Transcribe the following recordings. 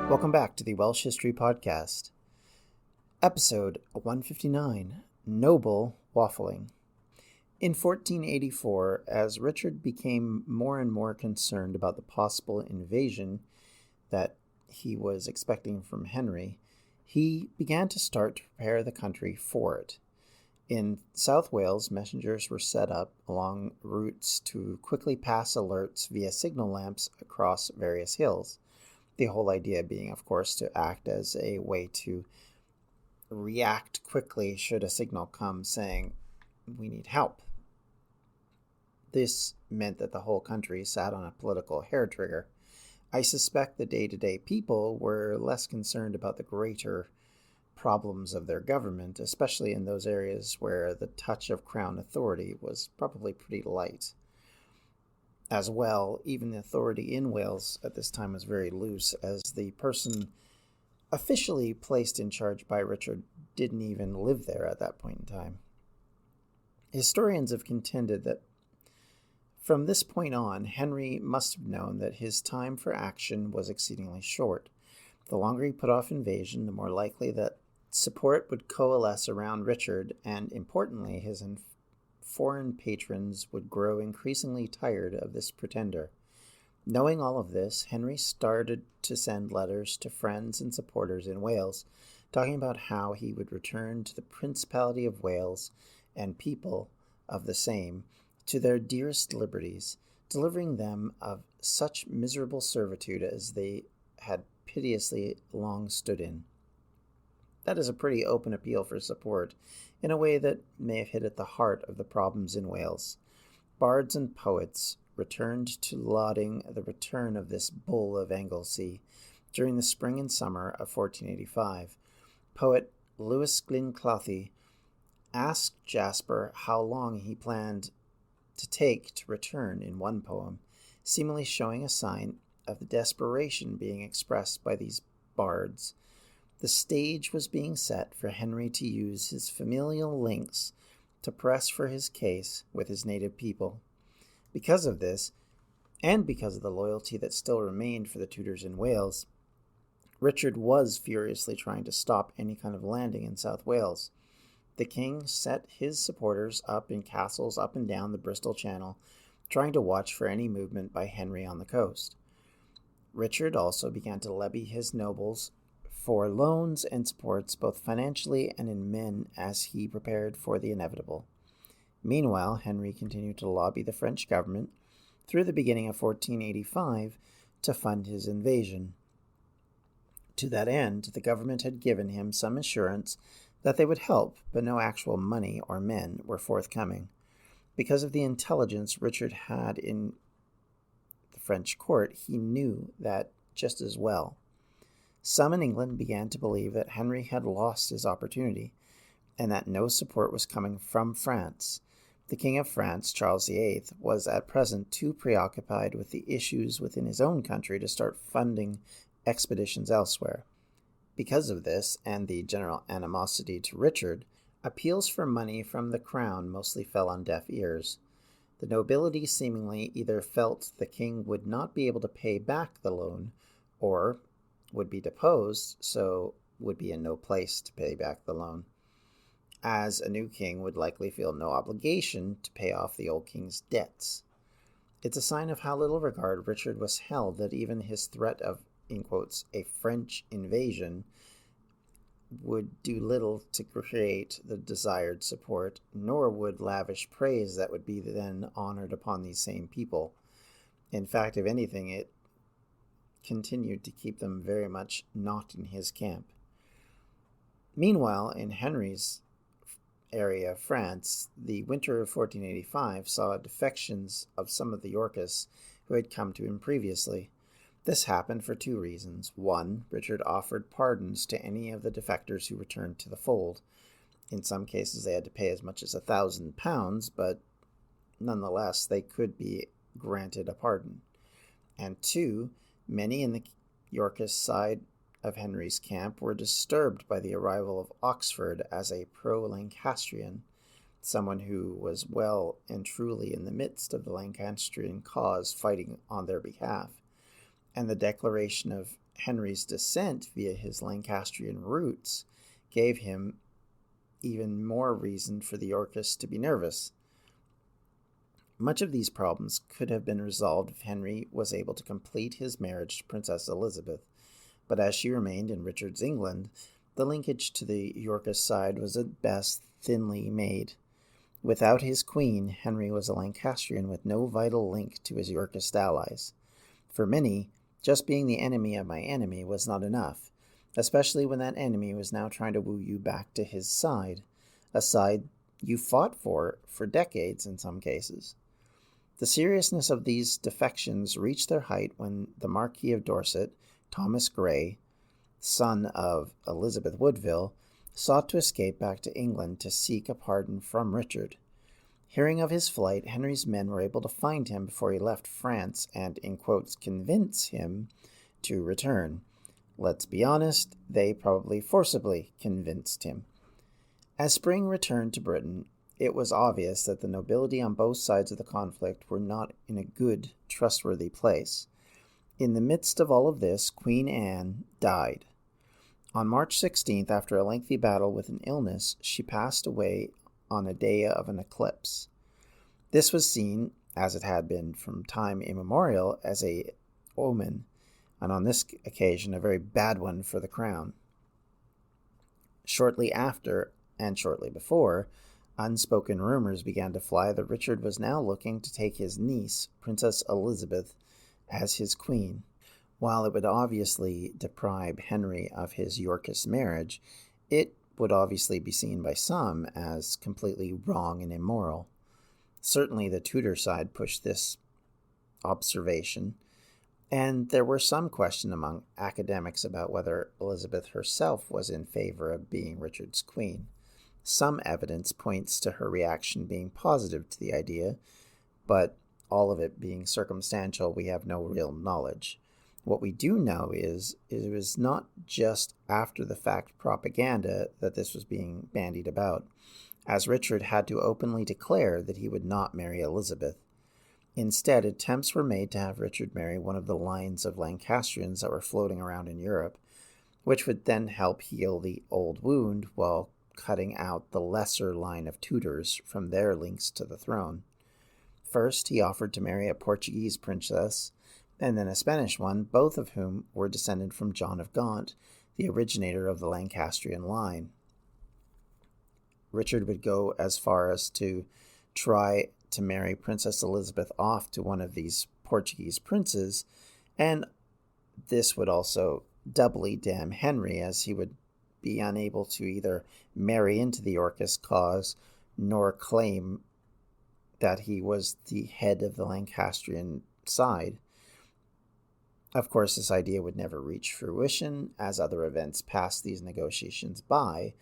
Welcome back to the Welsh History Podcast. Episode 159, Noble Waffling. In 1484, as Richard became more and more concerned about the possible invasion that he was expecting from Henry, he began to start to prepare the country for it. In South Wales, messengers were set up along routes to quickly pass alerts via signal lamps across various hills. The whole idea being, of course, to act as a way to react quickly should a signal come saying, we need help. This meant that the whole country sat on a political hair trigger. I suspect the day-to-day people were less concerned about the greater problems of their government, especially in those areas where the touch of crown authority was probably pretty light. As well, even the authority in Wales at this time was very loose, as the person officially placed in charge by Richard didn't even live there at that point in time. Historians have contended that from this point on, Henry must have known that his time for action was exceedingly short. The longer he put off invasion, the more likely that support would coalesce around Richard, and importantly, his foreign patrons would grow increasingly tired of this pretender. Knowing all of this, Henry started to send letters to friends and supporters in Wales, talking about how he would return to the Principality of Wales and people of the same to their dearest liberties, delivering them of such miserable servitude as they had piteously long stood in. That is a pretty open appeal for support, in a way that may have hit at the heart of the problems in Wales. Bards and poets returned to lauding the return of this bull of Anglesey during the spring and summer of 1485. Poet Lewis Glyn Clothy asked Jasper how long he planned to take to return in one poem, seemingly showing a sign of the desperation being expressed by these bards. The stage was being set for Henry to use his familial links to press for his case with his native people. Because of this, and because of the loyalty that still remained for the Tudors in Wales, Richard was furiously trying to stop any kind of landing in South Wales. The king set his supporters up in castles up and down the Bristol Channel, trying to watch for any movement by Henry on the coast. Richard also began to levy his nobles for loans and supports, both financially and in men, as he prepared for the inevitable. Meanwhile, Henry continued to lobby the French government through the beginning of 1485 to fund his invasion. To that end, the government had given him some assurance that they would help, but no actual money or men were forthcoming. Because of the intelligence Richard had in the French court, he knew that just as well. Some in England began to believe that Henry had lost his opportunity, and that no support was coming from France. The King of France, Charles VIII, was at present too preoccupied with the issues within his own country to start funding expeditions elsewhere. Because of this, and the general animosity to Richard, appeals for money from the crown mostly fell on deaf ears. The nobility seemingly either felt the king would not be able to pay back the loan, or would be deposed, so would be in no place to pay back the loan, as a new king would likely feel no obligation to pay off the old king's debts. It's a sign of how little regard Richard was held that even his threat of, in quotes, a French invasion would do little to create the desired support, nor would lavish praise that would be then honored upon these same people. In fact, if anything, it continued to keep them very much not in his camp. Meanwhile, in Henry's area of France, the winter of 1485 saw defections of some of the Yorkists who had come to him previously. This happened for two reasons. One, Richard offered pardons to any of the defectors who returned to the fold. In some cases, they had to pay as much as £1,000, but nonetheless, they could be granted a pardon. And two, many in the Yorkist side of Henry's camp were disturbed by the arrival of Oxford as a pro-Lancastrian, someone who was well and truly in the midst of the Lancastrian cause fighting on their behalf. and the declaration of Henry's descent via his Lancastrian roots gave him even more reason for the Yorkists to be nervous. Much of these problems could have been resolved if Henry was able to complete his marriage to Princess Elizabeth, but as she remained in Richard's England, the linkage to the Yorkist side was at best thinly made. Without his queen, Henry was a Lancastrian with no vital link to his Yorkist allies. For many, just being the enemy of my enemy was not enough, especially when that enemy was now trying to woo you back to his side, a side you fought for decades in some cases. The seriousness of these defections reached their height when the Marquis of Dorset, Thomas Grey, son of Elizabeth Woodville, sought to escape back to England to seek a pardon from Richard. Hearing of his flight, Henry's men were able to find him before he left France and, in quotes, convince him to return. Let's be honest, they probably forcibly convinced him. As spring returned to Britain, it was obvious that the nobility on both sides of the conflict were not in a good, trustworthy place. In the midst of all of this, Queen Anne died. On March 16th, after a lengthy battle with an illness, she passed away on a day of an eclipse. This was seen, as it had been from time immemorial, as an omen, and on this occasion a very bad one for the crown. Shortly after, and shortly before, unspoken rumors began to fly that Richard was now looking to take his niece, Princess Elizabeth, as his queen. While it would obviously deprive Henry of his Yorkist marriage, it would obviously be seen by some as completely wrong and immoral. Certainly the Tudor side pushed this observation, and there were some question among academics about whether Elizabeth herself was in favor of being Richard's queen. Some evidence points to her reaction being positive to the idea, but all of it being circumstantial, we have no real knowledge. What we do know is it was not just after-the-fact propaganda that this was being bandied about, as Richard had to openly declare that he would not marry Elizabeth. Instead, attempts were made to have Richard marry one of the lines of Lancastrians that were floating around in Europe, which would then help heal the old wound while cutting out the lesser line of Tudors from their links to the throne. First, he offered to marry a Portuguese princess, and then a Spanish one, both of whom were descended from John of Gaunt, the originator of the Lancastrian line. Richard would go as far as to try to marry Princess Elizabeth off to one of these Portuguese princes, and this would also doubly damn Henry, as he would be unable to either marry into the Yorkist cause nor claim that he was the head of the Lancastrian side. Of course, this idea would never reach fruition, as other events passed these negotiations by,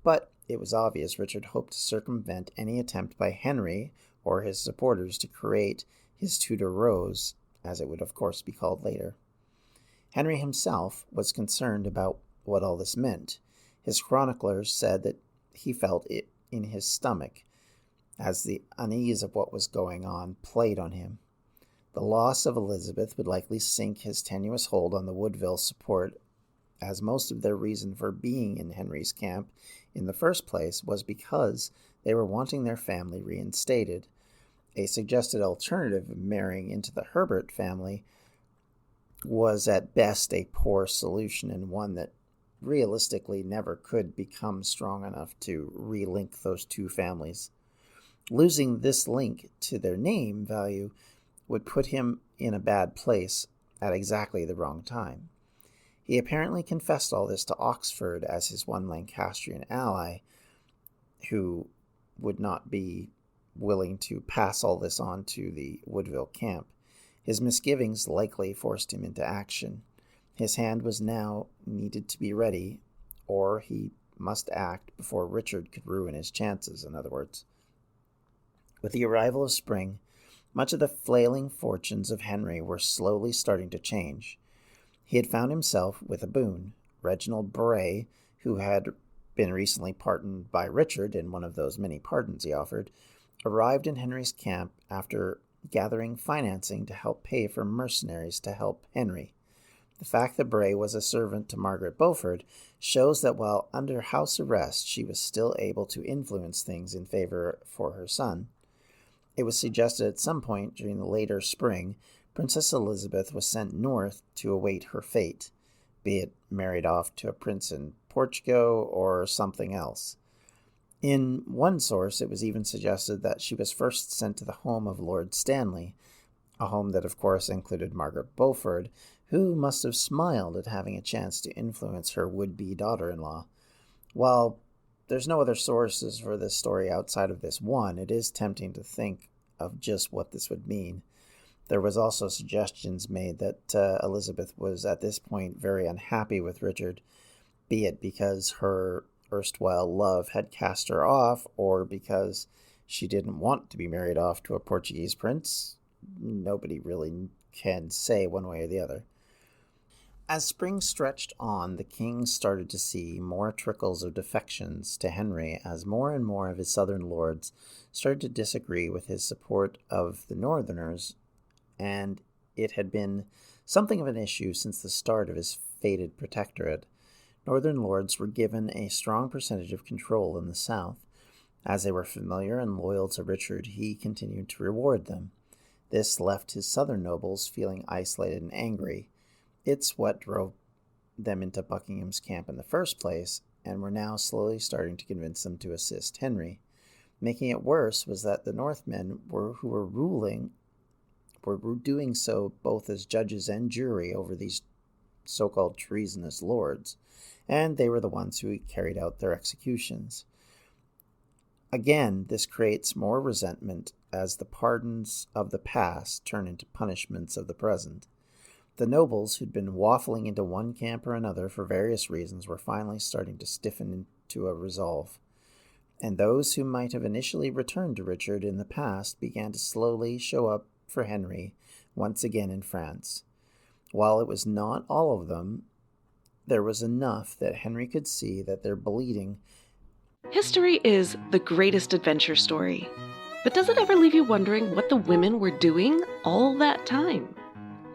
but it was obvious Richard hoped to circumvent any attempt by Henry or his supporters to create his Tudor Rose, as it would of course be called later. Henry himself was concerned about what all this meant. His chroniclers said that he felt it in his stomach, as the unease of what was going on played on him. The loss of Elizabeth would likely sink his tenuous hold on the Woodville support, as most of their reason for being in Henry's camp in the first place was because they were wanting their family reinstated. A suggested alternative of marrying into the Herbert family was at best a poor solution, and one that realistically never could become strong enough to relink those two families. Losing this link to their name value would put him in a bad place at exactly the wrong time. He apparently confessed all this to Oxford as his one Lancastrian ally, who would not be willing to pass all this on to the Woodville camp. His misgivings likely forced him into action. His hand was now needed to be ready, or he must act before Richard could ruin his chances, in other words. With the arrival of spring, much of the flailing fortunes of Henry were slowly starting to change. He had found himself with a boon. Reginald Bray, who had been recently pardoned by Richard in one of those many pardons he offered, arrived in Henry's camp after gathering financing to help pay for mercenaries to help Henry. The fact that Bray was a servant to Margaret Beaufort shows that while under house arrest, she was still able to influence things in favor for her son. It was suggested at some point during the later spring, Princess Elizabeth was sent north to await her fate, be it married off to a prince in Portugal or something else. In one source, it was even suggested that she was first sent to the home of Lord Stanley, a home that of course included Margaret Beaufort, who must have smiled at having a chance to influence her would-be daughter-in-law. While there's no other sources for this story outside of this one, it is tempting to think of just what this would mean. There was also suggestions made that Elizabeth was at this point very unhappy with Richard, be it because her erstwhile love had cast her off, or because she didn't want to be married off to a Portuguese prince. Nobody really can say one way or the other. As spring stretched on, the king started to see more trickles of defections to Henry as more and more of his southern lords started to disagree with his support of the northerners, and it had been something of an issue since the start of his fated protectorate. Northern lords were given a strong percentage of control in the south. As they were familiar and loyal to Richard, he continued to reward them. This left his southern nobles feeling isolated and angry. It's what drove them into Buckingham's camp in the first place, and were now slowly starting to convince them to assist Henry. Making it worse was that the Northmen who were ruling were doing so both as judges and jury over these so-called treasonous lords, and they were the ones who carried out their executions. Again, this creates more resentment as the pardons of the past turn into punishments of the present. The nobles who'd been waffling into one camp or another for various reasons were finally starting to stiffen into a resolve, and those who might have initially returned to Richard in the past began to slowly show up for Henry once again in France. While it was not all of them, there was enough that Henry could see that their bleeding. History is the greatest adventure story. But does it ever leave you wondering what the women were doing all that time?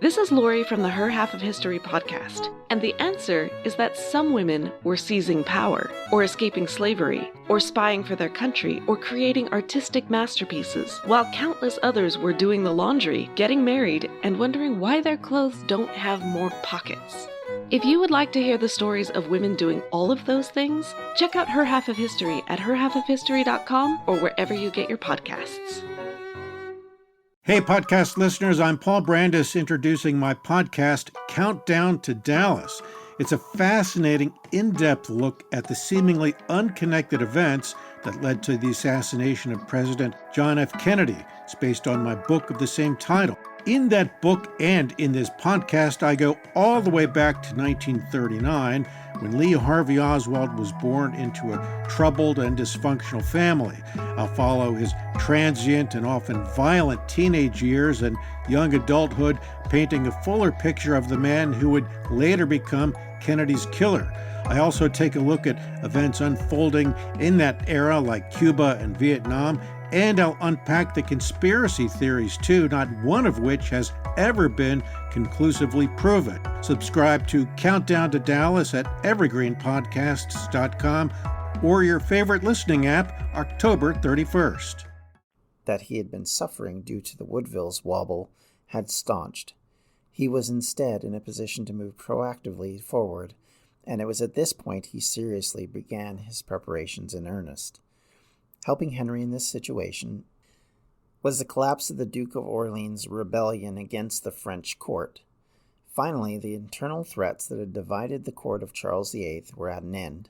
This is Lori from the Her Half of History podcast, and the answer is that some women were seizing power, or escaping slavery, or spying for their country, or creating artistic masterpieces, while countless others were doing the laundry, getting married, and wondering why their clothes don't have more pockets. If you would like to hear the stories of women doing all of those things, check out Her Half of History at herhalfofhistory.com or wherever you get your podcasts. Hey, podcast listeners, I'm Paul Brandis introducing my podcast, Countdown to Dallas. It's a fascinating, in-depth look at the seemingly unconnected events that led to the assassination of President John F. Kennedy. It's based on my book of the same title. In that book and in this podcast, I go all the way back to 1939, when Lee Harvey Oswald was born into a troubled and dysfunctional family. I'll follow his transient and often violent teenage years and young adulthood, painting a fuller picture of the man who would later become Kennedy's killer. I also take a look at events unfolding in that era, like Cuba and Vietnam, and I'll unpack the conspiracy theories too, not one of which has ever been conclusively proven. Subscribe to Countdown to Dallas at evergreenpodcasts.com or your favorite listening app, October 31st. That he had been suffering due to the Woodville's wobble had staunched. He was instead in a position to move proactively forward, and it was at this point he seriously began his preparations in earnest. Helping Henry in this situation was the collapse of the Duke of Orleans' rebellion against the French court. Finally, the internal threats that had divided the court of Charles VIII were at an end.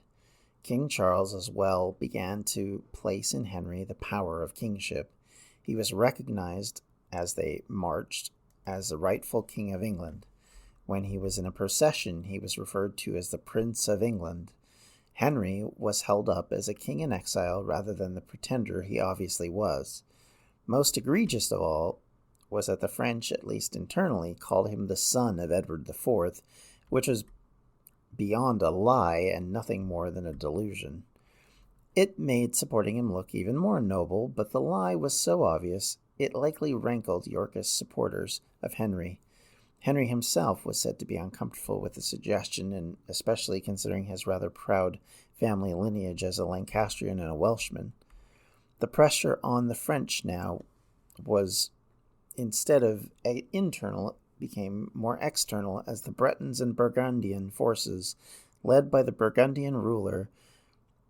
King Charles as well began to place in Henry the power of kingship. He was recognized as they marched as the rightful King of England. When he was in a procession, he was referred to as the Prince of England. Henry was held up as a king in exile rather than the pretender he obviously was. Most egregious of all was that the French, at least internally, called him the son of Edward IV, which was beyond a lie and nothing more than a delusion. It made supporting him look even more noble, but the lie was so obvious it likely rankled Yorkist supporters of Henry. Henry himself was said to be uncomfortable with the suggestion, and especially considering his rather proud family lineage as a Lancastrian and a Welshman. The pressure on the French now was, instead of internal, became more external as the Bretons and Burgundian forces, led by the Burgundian ruler,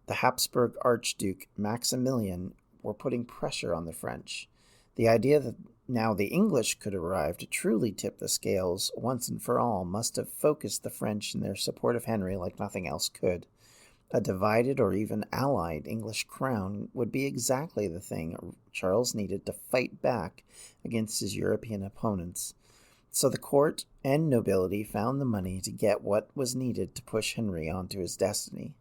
the Habsburg Archduke Maximilian, were putting pressure on the French. The idea that now the English could arrive to truly tip the scales once and for all must have focused the French in their support of Henry like nothing else could. A divided or even allied English crown would be exactly the thing Charles needed to fight back against his European opponents. So the court and nobility found the money to get what was needed to push Henry onto his destiny.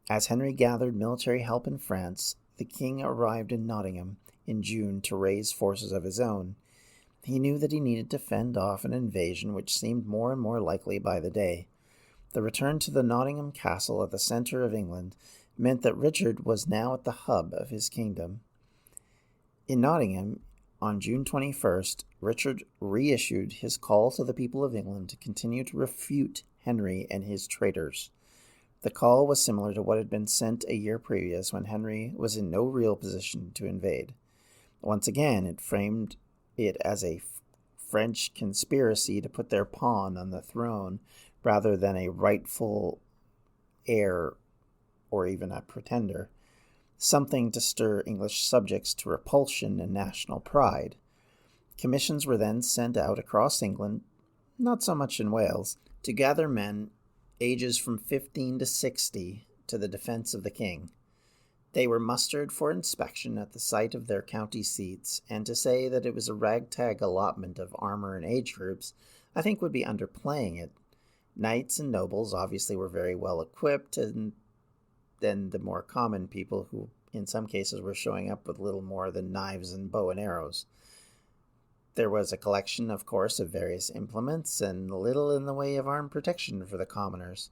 As Henry gathered military help in France, the king arrived in Nottingham in June to raise forces of his own. He knew that he needed to fend off an invasion which seemed more and more likely by the day. The return to the Nottingham castle at the center of England meant that Richard was now at the hub of his kingdom. In Nottingham, on June 21st, Richard reissued his call to the people of England to continue to refute Henry and his traitors. The call was similar to what had been sent a year previous when Henry was in no real position to invade. Once again, it framed it as a French conspiracy to put their pawn on the throne rather than a rightful heir or even a pretender, something to stir English subjects to repulsion and national pride. Commissions were then sent out across England, not so much in Wales, to gather men ages from 15 to 60 to the defense of the king. They were mustered for inspection at the site of their county seats, and to say that it was a ragtag allotment of armor and age groups, I think would be underplaying it. Knights and nobles obviously were very well equipped, and then the more common people who in some cases were showing up with little more than knives and bow and arrows. There was a collection, of course, of various implements and little in the way of armed protection for the commoners.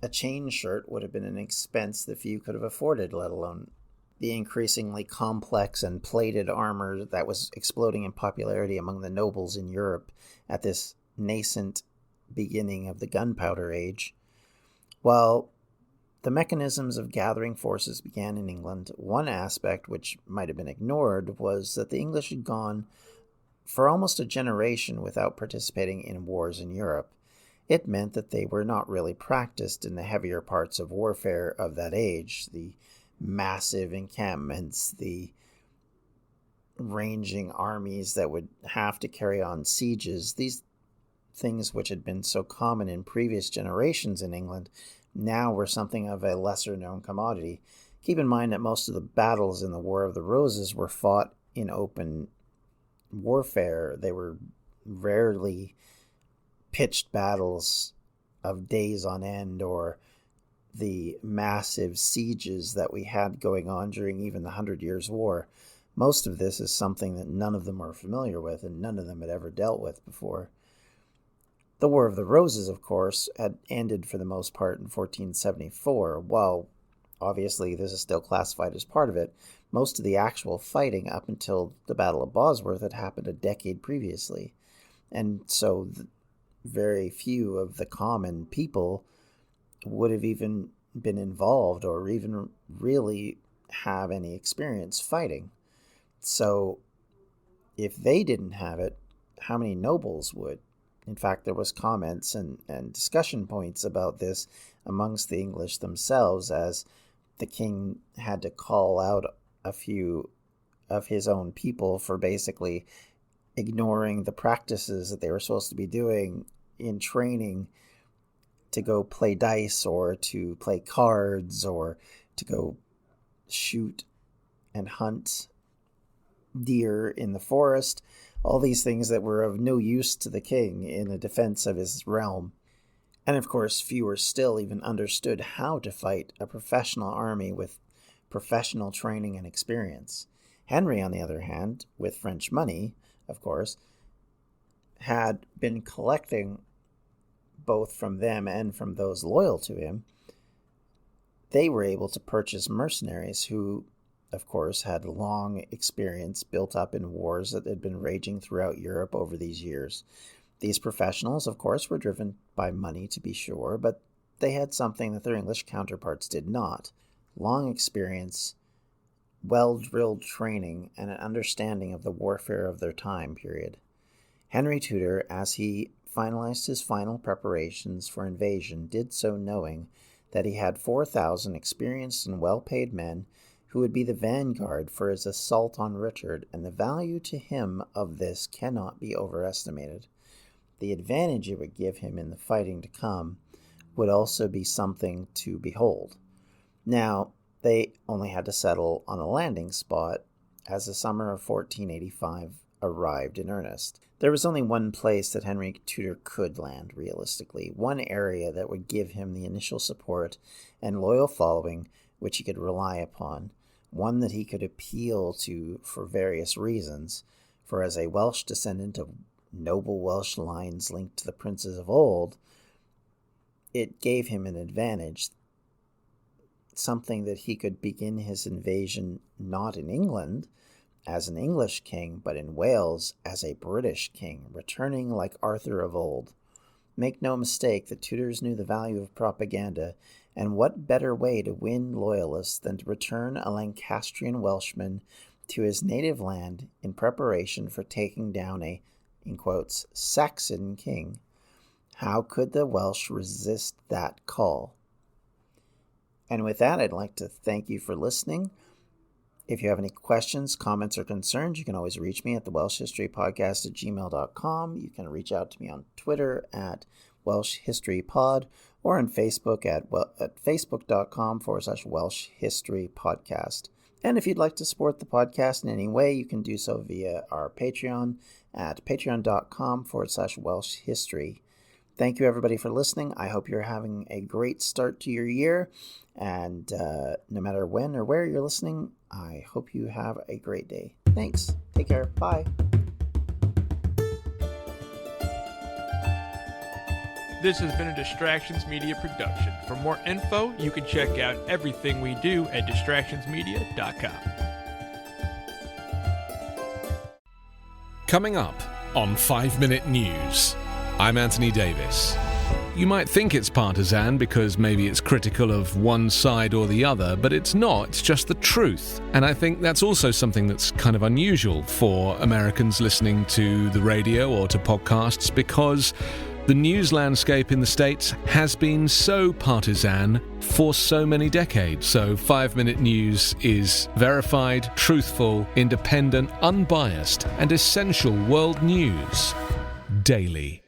A chain shirt would have been an expense that few could have afforded, let alone the increasingly complex and plated armor that was exploding in popularity among the nobles in Europe at this nascent beginning of the gunpowder age. While the mechanisms of gathering forces began in England, one aspect which might have been ignored was that the English had gone for almost a generation without participating in wars in Europe. It meant that they were not really practiced in the heavier parts of warfare of that age, the massive encampments, the ranging armies that would have to carry on sieges. These things which had been so common in previous generations in England now were something of a lesser-known commodity. Keep in mind that most of the battles in the War of the Roses were fought in open warfare. They were rarely pitched battles of days on end or the massive sieges that we had going on during even the 100 Years' War. Most of this is something that none of them are familiar with and none of them had ever dealt with before. The War of the Roses, of course, had ended for the most part in 1474. While obviously this is still classified as part of it, most of the actual fighting up until the Battle of Bosworth had happened a decade previously. And so very few of the common people would have even been involved or even really have any experience fighting. So if they didn't have it, how many nobles would? In fact, there was comments and discussion points about this amongst the English themselves, as the king had to call out a few of his own people for basically ignoring the practices that they were supposed to be doing in training to go play dice or to play cards or to go shoot and hunt deer in the forest, all these things that were of no use to the king in the defense of his realm. And of course, fewer still even understood how to fight a professional army with professional training and experience. Henry, on the other hand, with French money, of course, had been collecting both from them and from those loyal to him. They were able to purchase mercenaries who, of course, had long experience built up in wars that had been raging throughout Europe over these years. These professionals, of course, were driven by money, to be sure, but they had something that their English counterparts did not: long experience, well-drilled training, and an understanding of the warfare of their time period. Henry Tudor, as he finalized his final preparations for invasion, did so knowing that he had 4,000 experienced and well-paid men who would be the vanguard for his assault on Richard, and the value to him of this cannot be overestimated. The advantage it would give him in the fighting to come would also be something to behold. Now, they only had to settle on a landing spot as the summer of 1485 arrived in earnest. There was only one place that Henry Tudor could land, realistically, one area that would give him the initial support and loyal following which he could rely upon, one that he could appeal to for various reasons, for as a Welsh descendant of noble Welsh lines linked to the princes of old, it gave him an advantage, something that he could begin his invasion not in England as an English king, but in Wales as a British king, returning like Arthur of old. Make no mistake, the Tudors knew the value of propaganda, and what better way to win loyalists than to return a Lancastrian Welshman to his native land in preparation for taking down a, in quotes, Saxon king. How could the Welsh resist that call? And with that, I'd like to thank you for listening. If you have any questions, comments, or concerns, you can always reach me at the welshhistorypodcast@gmail.com. You can reach out to me on Twitter at welshhistorypod or on Facebook at facebook.com/Welsh History Podcast. And if you'd like to support the podcast in any way, you can do so via our Patreon at patreon.com/Welsh History. Thank you, everybody, for listening. I hope you're having a great start to your year. And no matter when or where you're listening, I hope you have a great day. Thanks. Take care. Bye. This has been a Distractions Media production. For more info, you can check out everything we do at distractionsmedia.com. Coming up on 5-Minute News, I'm Anthony Davis. You might think it's partisan because maybe it's critical of one side or the other, but it's not, it's just the truth. And I think that's also something that's kind of unusual for Americans listening to the radio or to podcasts, because the news landscape in the States has been so partisan for so many decades. So 5-Minute News is verified, truthful, independent, unbiased, and essential world news daily.